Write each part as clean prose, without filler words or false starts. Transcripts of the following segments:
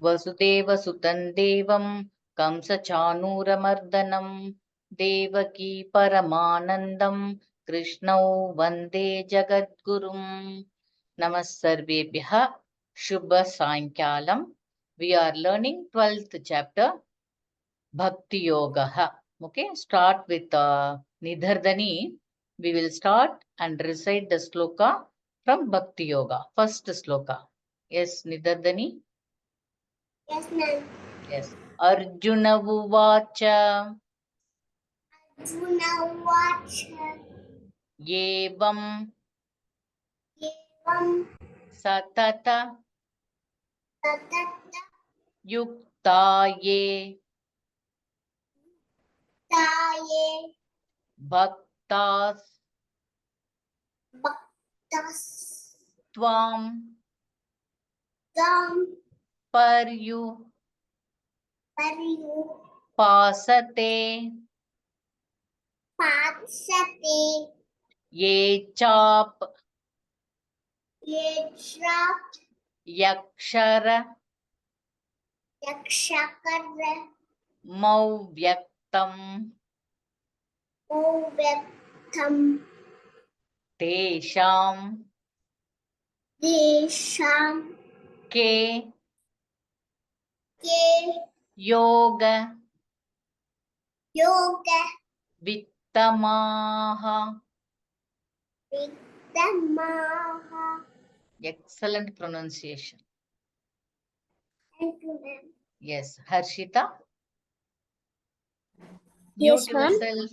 वसुदेवसुतं देवं कंसचाणूरमर्दनं देवकी परमानन्दं कृष्णौ वन्दे जगद्गुरुं। नमः सर्वेभ्यः शुभ सायंकालं. We are learning 12th chapter Bhakti Yoga. Okay, start with Nidhardani. We will start and recite the sloka from Bhakti Yoga. First sloka. Yes, Nidhardani. Yes, ma'am. Yes. Arjuna uvacha Arjuna Vacha evam Evam satata Tatata yuktaye Taye bhaktas Bhaktas tvam Gam paryu Pariyu pasate Patsate ye chap Yejrat yakshara Yakshakara mauvyaktam Ovektam tesham Desham ke Ke yoga Yoga vittamaha. Vidamaha. Excellent pronunciation. Thank you, ma'am. Yes, Harshita. Yes, Mute ma'am. yourself.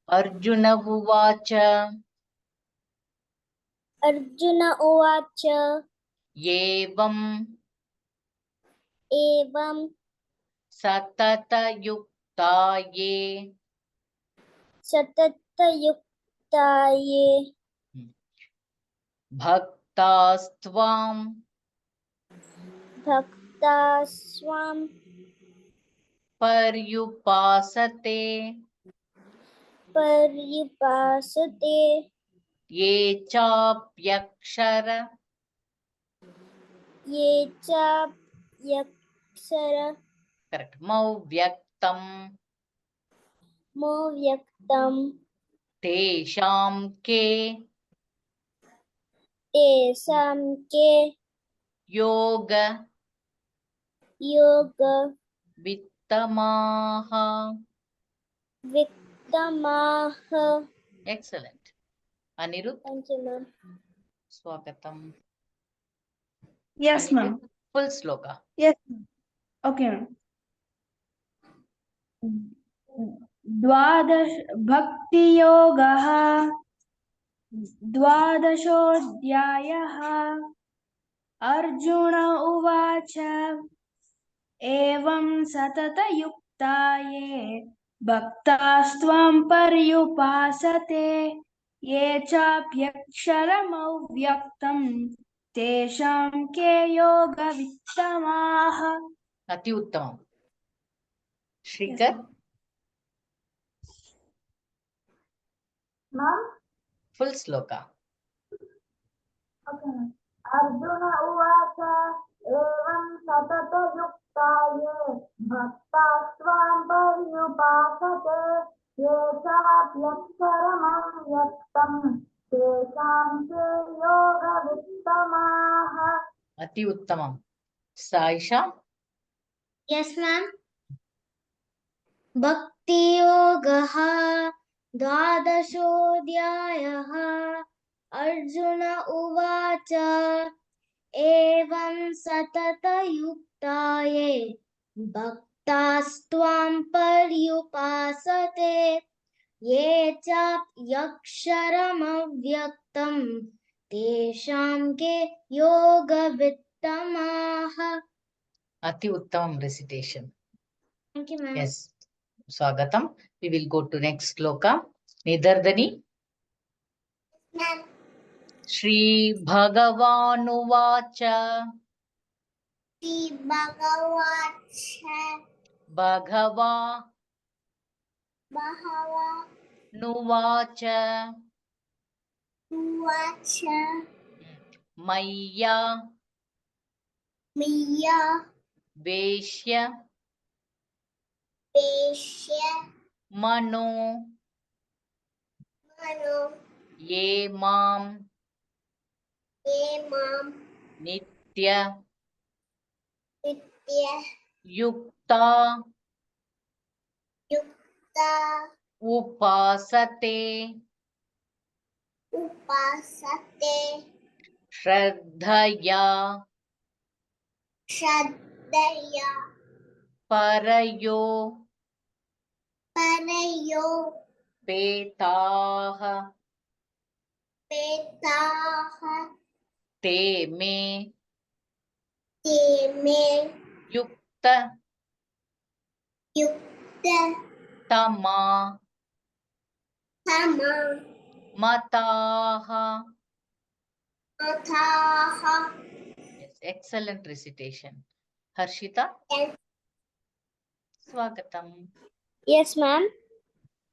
Arjuna uvacha Arjuna Uvacha evam Evam satata yuktaye Satata Yuktaye bhaktastvam Bhaktaswam paryupasate Paryupasate ye chapyakshara Ye cha Yaksara correct mauvyaktam Movyaktam tesham ke Tesam Ke yoga Yoga vittamaha. Viktamaha. Excellent. Anirudh, Thank you, ma'am. swagatam. Yes, ma'am. Full sloka. Yes. Okay, ma'am. द्वादश भक्तियोगः द्वादशोऽध्यायः अर्जुन उवाच एवं सततयुक्ताये भक्तास्त्वां पर्युपासते ये चाप्यक्षरमव्यक्तं तेषां के योगवित्तमाः. Ati uttamam. Shrikar. Ma'am? Full sloka. Okay. Arjuna उवाच एवं सततयुक्ताये भक्तास्त्वां पर्युपासते ये चाप्यक्षरमव्यक्तं तेषां के योगवित्तमाः. Ati uttamam. Saisha. Yes, ma'am. Bhakti Yogaha Dvadashodhyayah Arjuna Uvacha Evam Satatayuktaye Bhaktastvam Paryupasate Ye Chapyaksharamavhyaktam Tesham Ke Yogavittamaha. Ati uttamam recitation. Thank you, ma'am. Yes. Swagatam. We will go to next sloka. Nidhardani. Ma'am. Shri Bhagawanuvacha Shri Bhagavacha Bhagava Bahava Nuvacha Uvacha Maya Miya. Veshya. Veshya. Mano. Mano. Ye mam. Emam. Nitya. Nitya. Yukta. Yukta. Upasate. Upasate. Shraddhaya. Shraddhaya. Parayo. Parayo. Petaha. Petaha. Te me. Teme. Yukta. Yukta. Tama. Tama. Mataha. Mataha. Yes, excellent recitation. Harshita, swagatam. Yes, ma'am.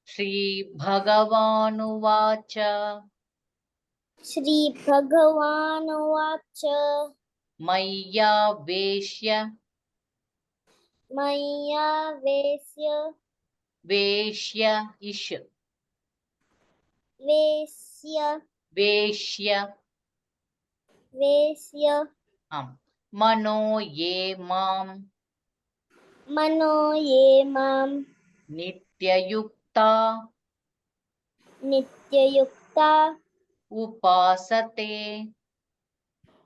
Shri Bhagavanuvacha. Shri Bhagavanuvacha. Maya Veshya. Maya Vesya. Veshya ish. Vesya. Veshya. Vesya. Mano ye mam. Mano ye mam. Nityayukta. Nityayukta. Upasate.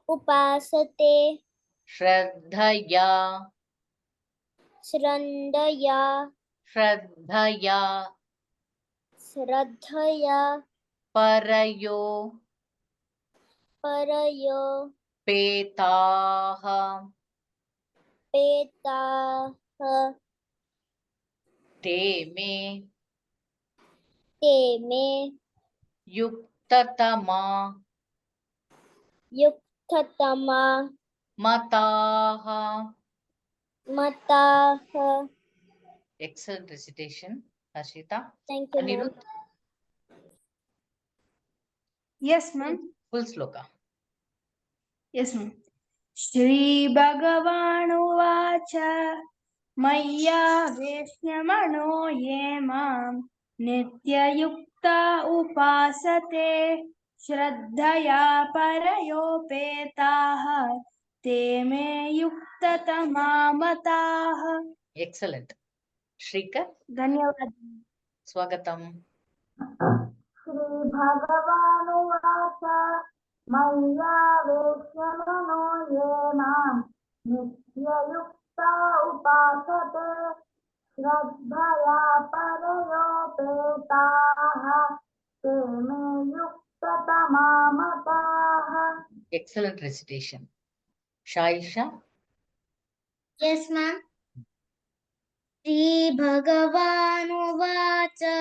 Upasate. Shraddhaya. Shrandaya. Shraddhaya. Shraddhaya. Parayo. Parayo. Petaha. Petaha. Te me. Teme. Yuktatama. Yuktatama. Mataha. Mataha. Excellent recitation, Harshita. Thank you, ma'am. Anirudh, Yes, ma'am. full sloka. Yes, ma'am. Shri Bhagavanuvacha Maya Veshyamano Ye Mam Nityayukta Upasate Shraddhaya Parayopetaha Te Me Yuktatama Mataha. Excellent. Shrikar, Dhanyavad. swagatam. Shri Bhagavanuvacha Maya Veshyamano Ye Mam Nityayukta Upasate Shraddhaya Parayopetaha Te Me Yuktatama Mataha. Excellent recitation. Shaisha, Yes, ma'am. Shri Bhagavanuvacha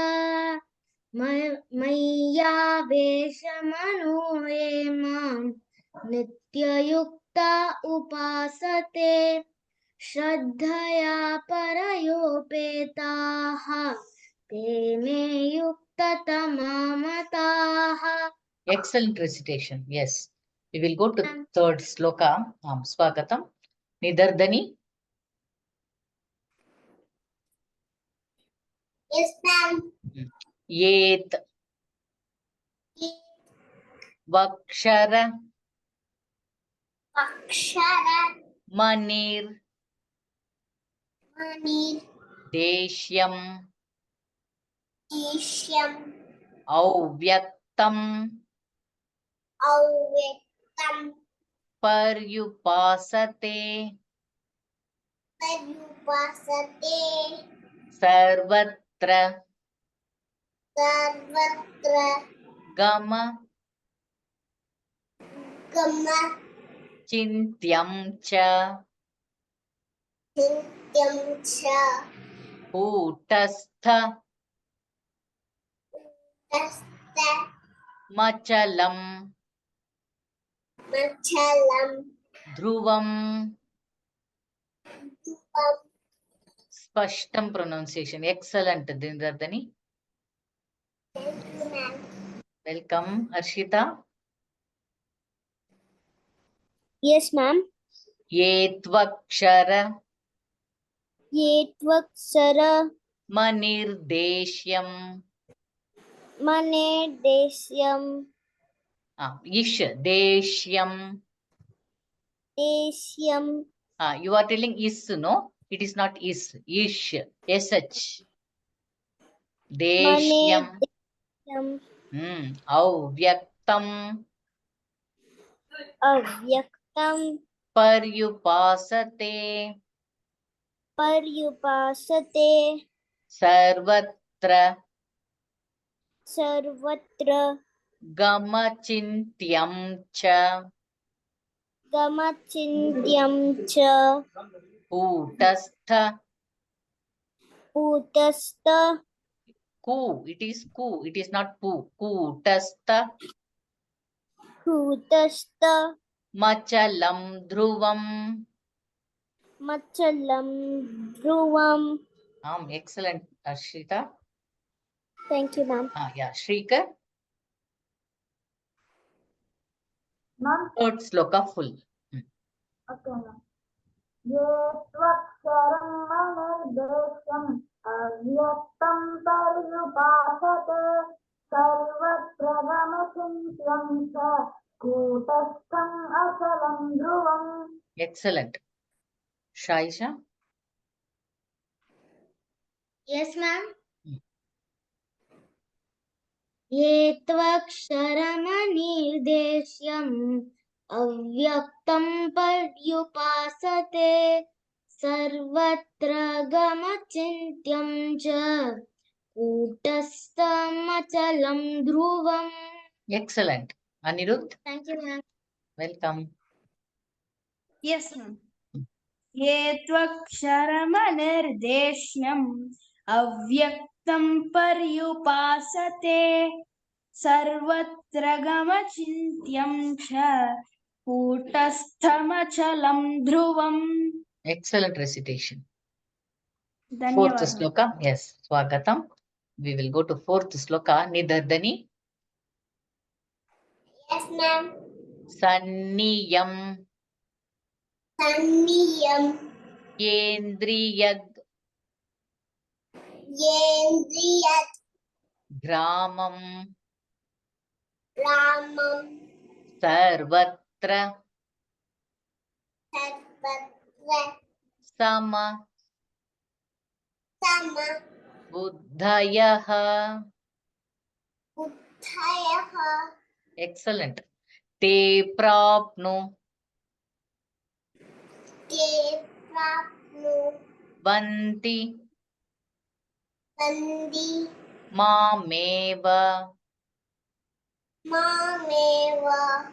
Maya Veshamano Ye Mam Nityayukta Upasate Shraddhaya Parayopetaha Te Me Yuktatama Mataha. excellent recitation. Yes. We will go to third sloka. Swagatam. Nidardani, Yes, ma'am. Yet, Vakshara, Akshara Manir, Mani Deshyam, Ishyam Auvyaktam, Avyaktam Paryupasate, Parupasate Sarvatra, Sarvatra Gama, Gama Chintyam cha, Nityam Cha Kutastha, Tasta Machalam, Machalam Dhruvam. Dupam. Spashtam pronunciation. Excellent, Nidardani. Thank you, ma'am. Welcome, Harshita. Yes, ma'am. Ye tvakshara Ye tvakshara manirdeshyam. mane deshyam Ish deshyam. deshyam You are telling is, no? It is not is. Ish. SH. mane Deshyam. deshyam Avyaktam avyaktam paryupasate paryupasate sarvatra sarvatra gamachintyam cha gamachintyam cha kutastha. utastha It is ku. It is not pu. Kutastha kutastha machalam dhruvam. machalam dhruvam. Excellent, Arshita. Thank you, ma'am. Yeah, Shrikar. Ma'am, Third sloka full. okay, ma'am. ये त्वक्षरं मनिर्देश्यम् अव्यक्तं पर्युपासते सर्वत्र गमचिन्त्यं च कूटस्थम् अचलं ध्रुवम्. Excellent. Shaisha. Yes, ma'am. ये त्वक्षरमनिर्देश्यम् अव्यक्तं पर्युपासते सर्वत्र गमचिन्त्यं च कूटस्थमचलं ध्रुवम्. Excellent. Anirudh. Thank you, ma'am. Welcome. Yes, ma'am. ये त्वक्षरमनिर्देश्यम् अव्यक्तं पर्युपासते सर्वत्र गमचिन्त्यं च कूटस्थमचलं ध्रुवम्. Excellent recitation. Fourth धन्यवाद. sloka. Yes. Swagatam. We will go to fourth sloka. Nidardani. Yes, ma'am. Sanniyam Sanniyam Yendriyag yendriyat Gramam ramam Sarvatra sarvatra Sama sama Buddhayaha. buddhayaha Excellent. Te prapnu te prapnu Vanti bandi Mameva mameva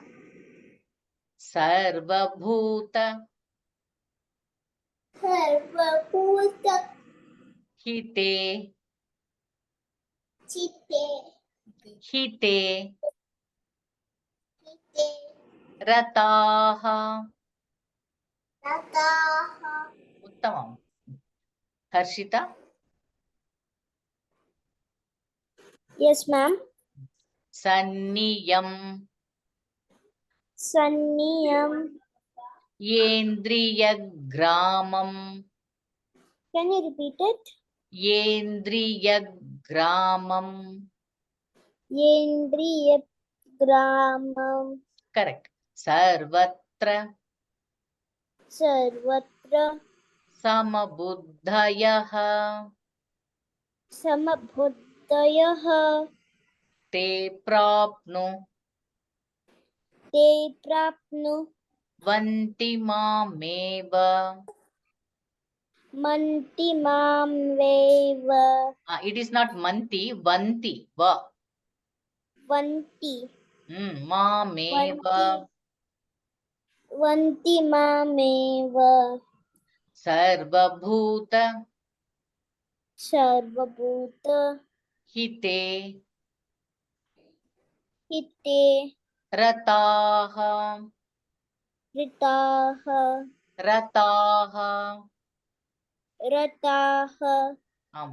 Sarvabhuta sarvabhuta Hite chitte Hite chitte Rataha. rataha. Uttamam. Harshita. Yes, ma'am. Sanniyam Sanniyam. Yendriyagramam Can you repeat it? Yendriyagramam. Yendriyat gramam Correct. Sarvatra sarvatra Samabuddhayaha samabhuddhayaha Te prapnu te prapnu Vanti Mameva. manti mam veva It is not manti, vanti. Va. vanti Mameva vanti mameva Sarvabhuta sarvabhuta Hite hitte Rataha ritaha rataha.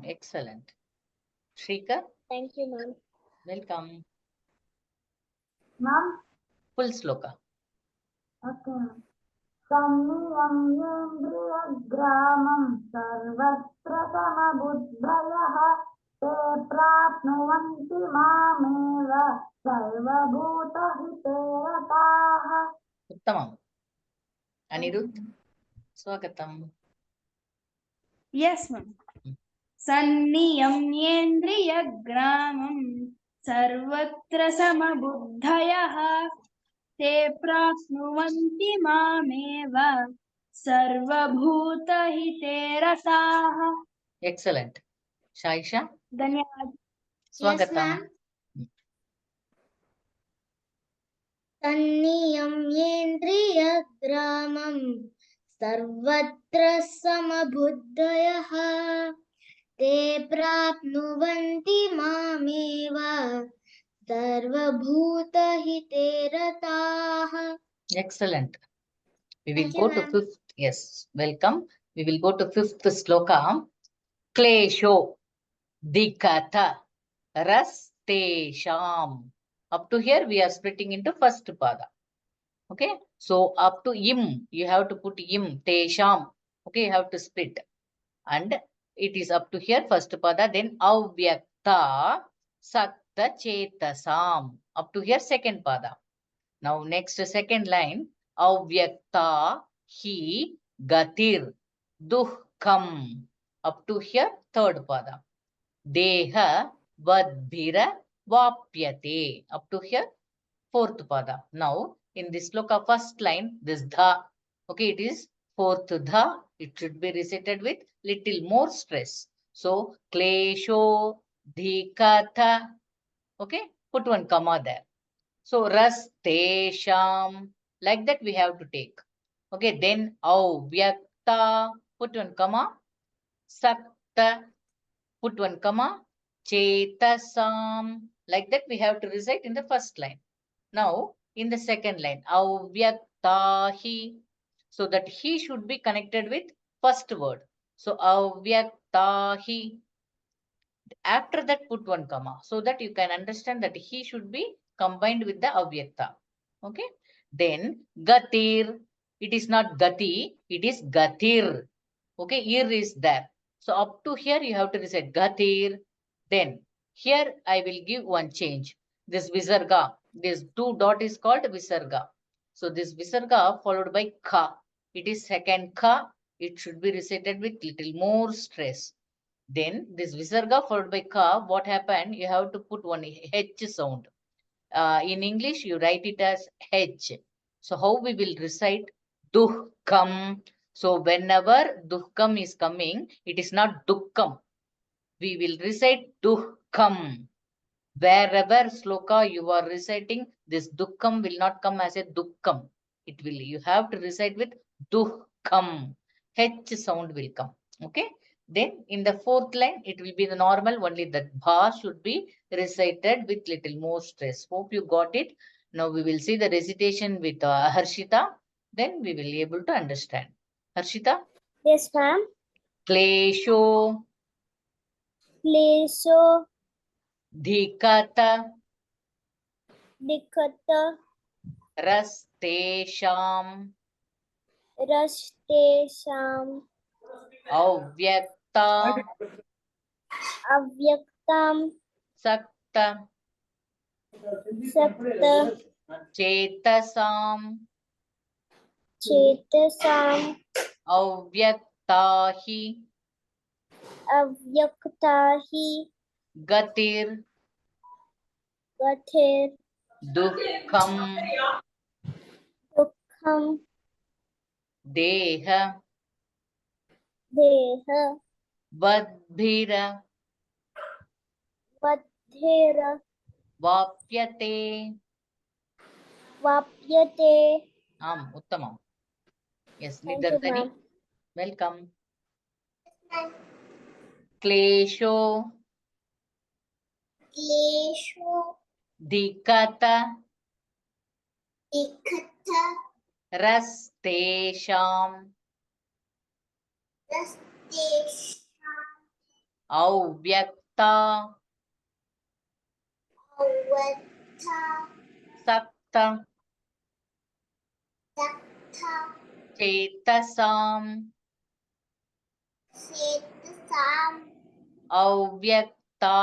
Excellent. Shrikar. Thank you, ma'am. Welcome. Ma'am, Full sloka. okay, ma'am. संयम्येन्द्रियग्रामं सर्वत्र समबुद्धयः ते प्राप्नुवन्ति मामेव सर्वभूतहिते रताः. Uttamam. Anirudh, Swagatam. Yes, ma'am. सन्नियम्येन्द्रियग्रामं सर्वत्र समबुद्धयः ते प्राप्नुवन्ति मामेव सर्वभूतहिते रताः. Excellent. Shaisha, धन्यवाद. Swagatam. तन्नियम्येन्द्रियग्रामं सर्वत्र समबुद्धयः ते प्राप्नुवन्ति मामेव सर्वभूतहिते रताः. Excellent. We will Thank go you, to ma'am. fifth. Yes, welcome. We will go to fifth sloka. Klesho dikata rastesham. Up to here, we are splitting into first pada. Okay, so up to im, you have to put im, tesham. Okay, you have to split. And it is up to here, first pada, then avyakta sakta chetasam. Up to here, second pada. Now, next second line, avyakta hi gatir duhkam. Up to here, third pada. Deha vadbhira vapyate. Up to here, fourth pada. Now, in this sloka, first line, this dha, okay, it is fourth dha. It should be recited with little more stress. So, klesho dhikatha. Okay, put one comma there. So, rastesham, like that we have to take. Okay, then avyakta, put one comma. Sakta, put one comma. Chetasam, like that we have to recite in the first line. Now, in the second line, avyaktahi, so that he should be connected with first word. So, avyaktahi. After that, put one comma, so that you can understand that he should be combined with the avyakta. Okay. Then, gatir, it is not gati, it is gatir. Okay, ir is there. So, up to here, you have to recite gatir. Then, here I will give one change. This visarga, this two dot is called visarga. So, this visarga followed by kha. It is second kha. It should be recited with little more stress. Then, this visarga followed by ka, what happened? You have to put one H sound. In English, you write it as H. So, how we will recite? Duhkam. So, whenever duhkam is coming, it is not dukkam. We will recite duhkam. Wherever sloka you are reciting, this dukkam will not come as a dukkam. It will, you have to recite with duhkam. H sound will come. Okay. Then in the fourth line, it will be the normal, only that bha should be recited with little more stress. Hope you got it. Now we will see the recitation with Harshita. Then we will be able to understand. Harshita? Yes, ma'am. Klesho Klesho dhikata dikata rastesham rastesham avyakta avyaktam sakta sakta chetasam chetasam avyaktahi avyaktahi gatir gathir dukham dukham deha deha vadbhira vadhira vapyate. vapyate. Uttamam. Yes, Thank you, Nidardhani. ma'am. Welcome. Klesho Klesho dhikata dikata rastesham rastesham avyakta avata sakta sakta चेतसाम् Chetasam. अव्यक्ता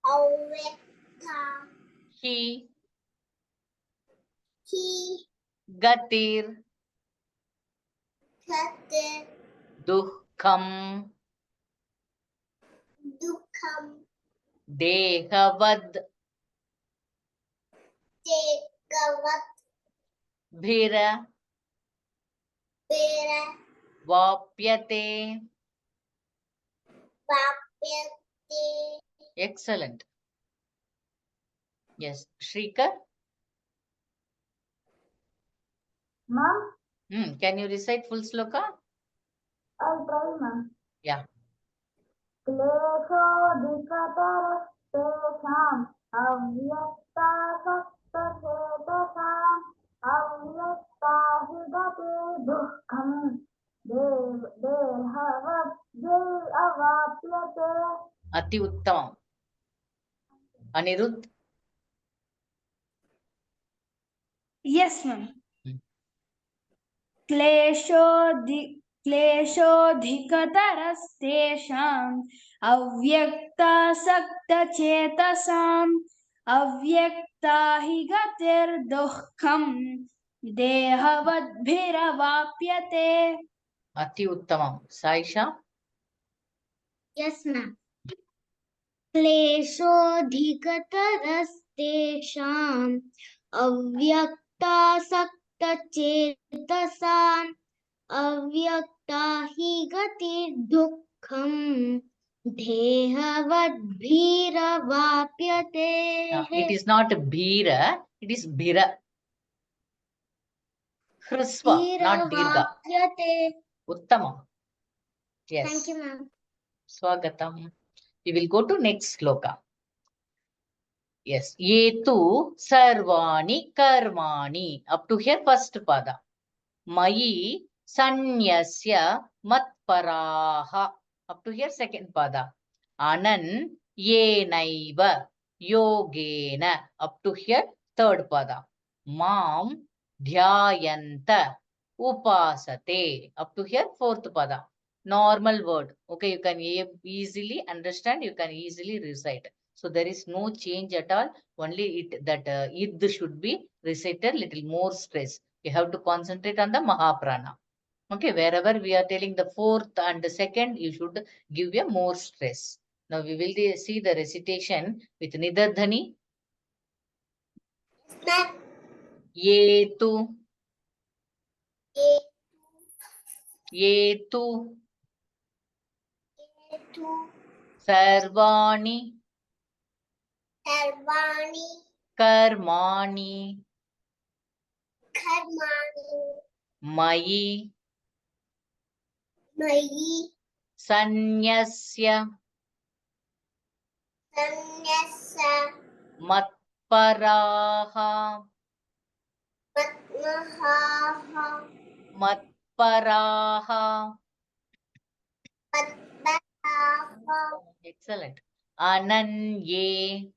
Avyakta. हि Hi. गतिर् Gatir. दुःखम् Dukham. देहवद् Dekavat. भिर Vera. वाप्यते. Vapyate. Excellent. Yes, Shrikar. Ma'am, Can you recite full sloka? I'll try, ma'am. Yeah. क्लेशोऽधिकतरस्तेषाम् अव्यक्तासक्तचेतसाम् अव्यक्ता हि गते दुःखम् देहवद्भिरवाप्यते. Ati uttamam. Anirudh. Yes, ma'am. Hmm. क्लेशोऽधिकतरस्तेषाम् अव्यक्तासक्तचेतसाम् अव्यक्ता हि गतिर्दुःखम् देहवद्भिरवाप्यते. Ati uttamam. Saisha. Yes, ma'am. क्लेशोऽधिकतरस्तेषाम् अव्यक्तासक्तचेतसाम् अव्यक्ता हि गतिर्दुःखम् देहवद्भिरवाप्यते. It is not bhira, it is bhira. Hrusva, not dirgha. भिरवाप्यते. Uttamam. Yes. Thank you, ma'am. Swagatam. We will go to next sloka. Yes. Yetu sarvani karmani. Up to here first pada. Mayi sanyasya matparaha. Up to here second pada. Anan yenaiva yogena. Up to here third pada. Mam dhyayanta upasate. Up to here fourth pada. Normal word. Okay, you can easily understand, you can easily recite. So there is no change at all. Only it that id should be recited little more stress. You have to concentrate on the Mahaprana. Okay, wherever we are telling the fourth and the second, you should give a more stress. Now we will see the recitation with Nidardhani. Ma'am. Yetu, Yetu. yetu, Yetu. sarvani, Sarvani. karmani, Karmani. mayi, Mayi. sanyasya, Sanyasa. matparaha, Patmahaha. matparaha. Patmahaha. Excellent. Ananye,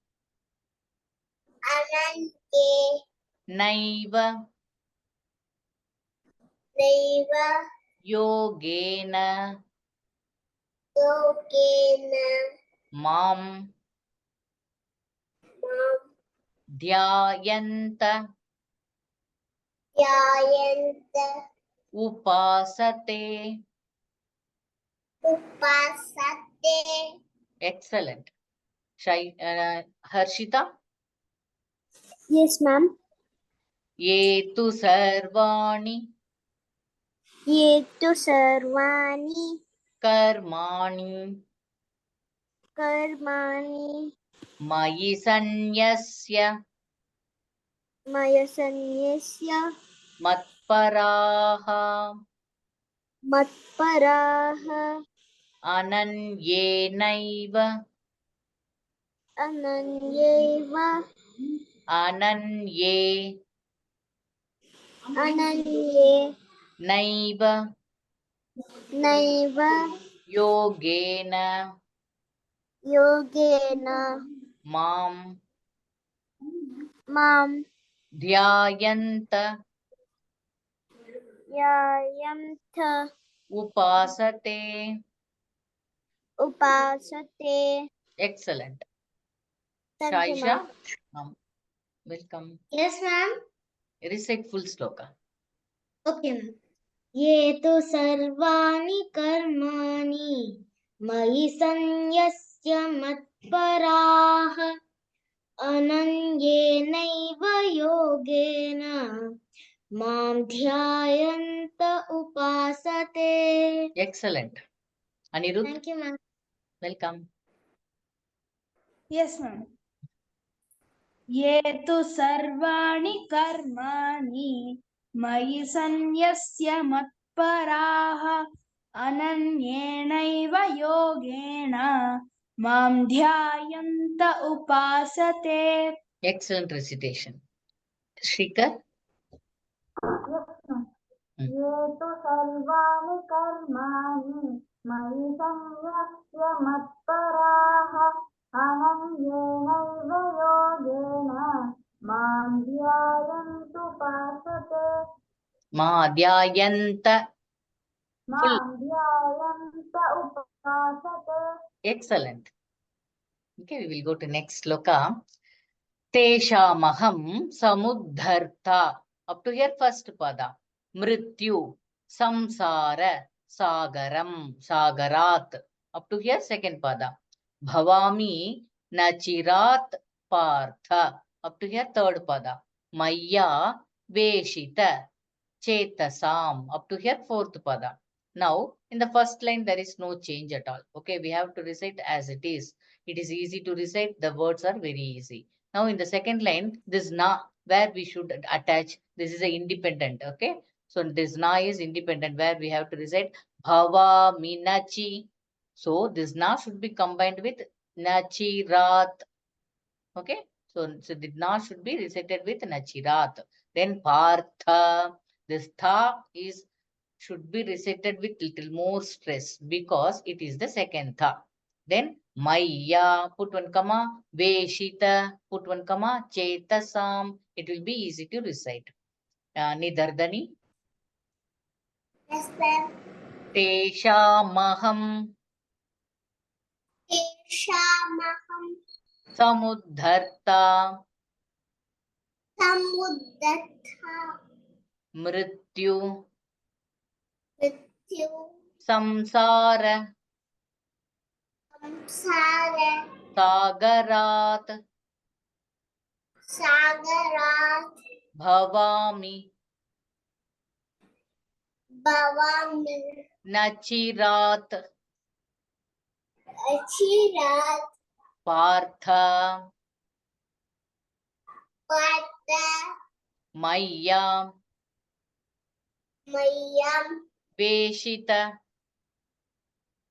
Anante. naiva, Naiva. yogena, Yogena. mam, Mam. dhyayanta, Jayanta. upasate. Upasate. Excellent. Harshita. Yes, ma'am. Yetu sarvani Yetu sarvani karmani karmani mayi sanyasya maya sanyasya matparaha matparaha ananyenaiva ananyeva ananye ananye naiva naiva yogena yogena mam mam dhyayanta ध्यायन्त upasate. उपासते. Excellent. Thank you, Shaisha, ma'am. welcome. Yes, ma'am. Recite full sloka. Okay, ma'am. ये तु सर्वाणि कर्माणि मयि सन्न्यस्य मत्पराः अनन्येनैव योगेन मां ध्यायन्त उपासते. Excellent. Anirudh, Thank you, ma'am. welcome. Yes, ma'am. ये तु सर्वाणि कर्माणि मयि सन्न्यस्य मत्पराः अनन्येनैव योगेन मां ध्यायन्त उपासते. Excellent recitation. Shrikar, ये तु सर्वाणि कर्माणि मयि सन्न्यस्य मत्पराः अनन्येनैव योगेन मां ध्यायन्तुपासते. Madhyayanta. मां ध्यायन्त उपासते. Excellent. Okay, we will go to next sloka. Teshamaham samudharta. Up to here first pada. Mrityu samsara sagaram sagarat. Up to here second pada. Bhavami nachirat partha. Up to here third pada. Maya veshita chetasam. Up to here fourth pada. Now in the first line there is no change at all. Okay, we have to recite as it is. It is easy to recite. The words are very easy. Now in the second line, this na where we should attach. This is a independent. Okay, so this na is independent where we have to recite bhava minachi. So this na should be combined with nachirat. Okay, so the na should be recited with nachirat. Then partha. This tha is should be recited with little more stress because it is the second tha. Then Maya, put one comma, Veshita, put one comma, Chetasam. It will be easy to recite. Nidardani, Yes, ma'am. Teshamaham Teshamaham Samudharta samuddatha Mrityu mrityu Samsara samsara Sagarat sagarat Bhavami bhavami Nachirat achirat Partha partha Maya mayam Veshita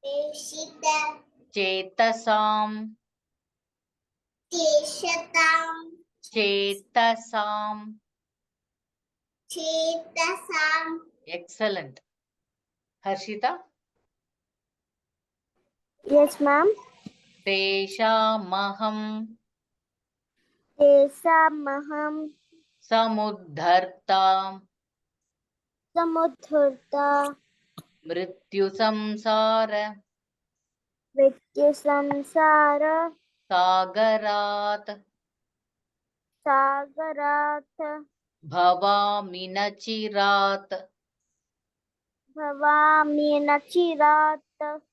deshita Chetasam teshatam Chetasam. chetasam. Excellent. Harshita, Yes, ma'am. Teshamaham Teshamaham Samudharta samudharta Mrityu Samsara mrityu samsara Sagarat sagarat Bhavami Nachirat bhavami nachirat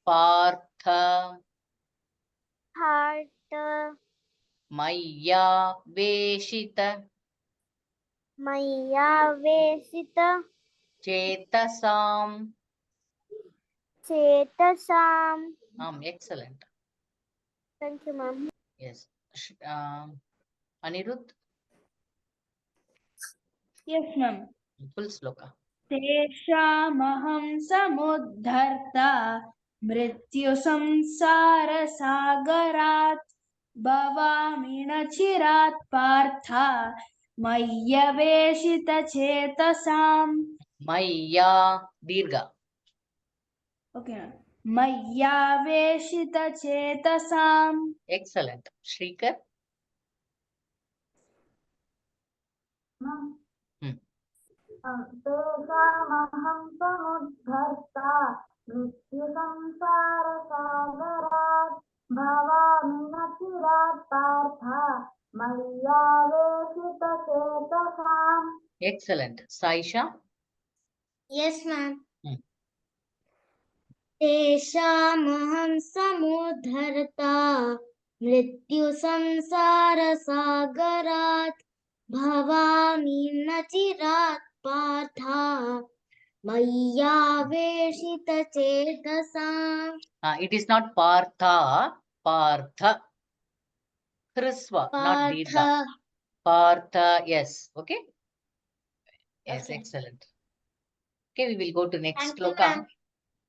Partha heart Maya Veshita maya vesita Chetasam. chetasam. Excellent. Thank you, ma'am. Yes. Anirudh, Yes, ma'am. full sloka. तेषामहं समुद्धर्ता मृत्युसंसारसागरात् भवामि न चिरात् Partha मय्यवेशितचेतसाम्. Maya Dirga. Okay, ma'am. मय्यावेशितचेतसाम्. Excellent. Shrikar, Ma'am. तेषामहं समुद्धर्ता मृत्युसंसारसागरात् भवामि न चिरात् पार्थ मय्यावेशितचेतसाम्. Excellent. Saisha? Yes, ma'am. Hmm. तेषामहं समुद्धर्ता मृत्युसंसारसागरात् भवामि न चिरात् पार्थ मय्यावेशितचेतसाम्. It is not Partha, Partha. Hrisva, not Dirgha. Partha, yes. Okay. Yes, Okay. excellent. Okay, we will go to next Thank you, sloka. ma'am.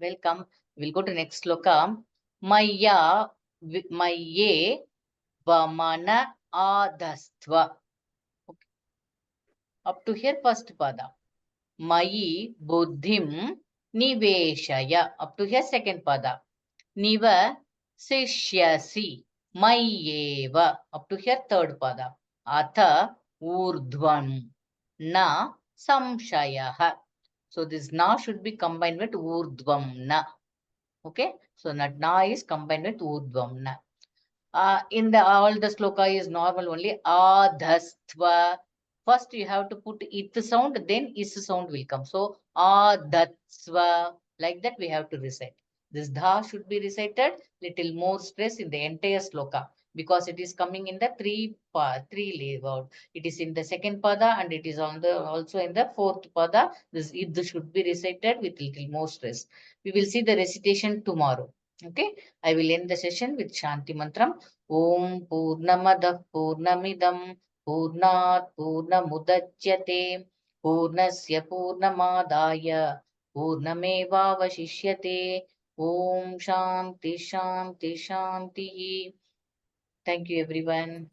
Welcome. We'll go to next sloka. Maya, Maye, Vamana, Adhastva. Okay. Up to here, first pada. Mayi, Buddhim, Niveshaya. Up to here, second pada. Niva, Sishyasi, Mayeva. Up to here, third pada. Atha, Urdhvam, Na, Samshayaha. So this na should be combined with urdhvam na. Okay. So na is combined with urdhvam na. In the all the sloka is normal only. Adhastva. First you have to put it sound, then is sound will come. So adhatsva. Like that we have to recite. This dha should be recited little more stress in the entire sloka because it is coming in the three layout. It is in the second pada and it is on the also in the fourth pada. This id should be recited with little more stress. We will see the recitation tomorrow. Okay. I will end the session with Shanti Mantram. Om Purnamadah Purnamidam Purnat Purnamudachyate Purnasya Purnamadaya Purnamevavashishyate. Om Shanti Shanti Shanti. Thank you everyone.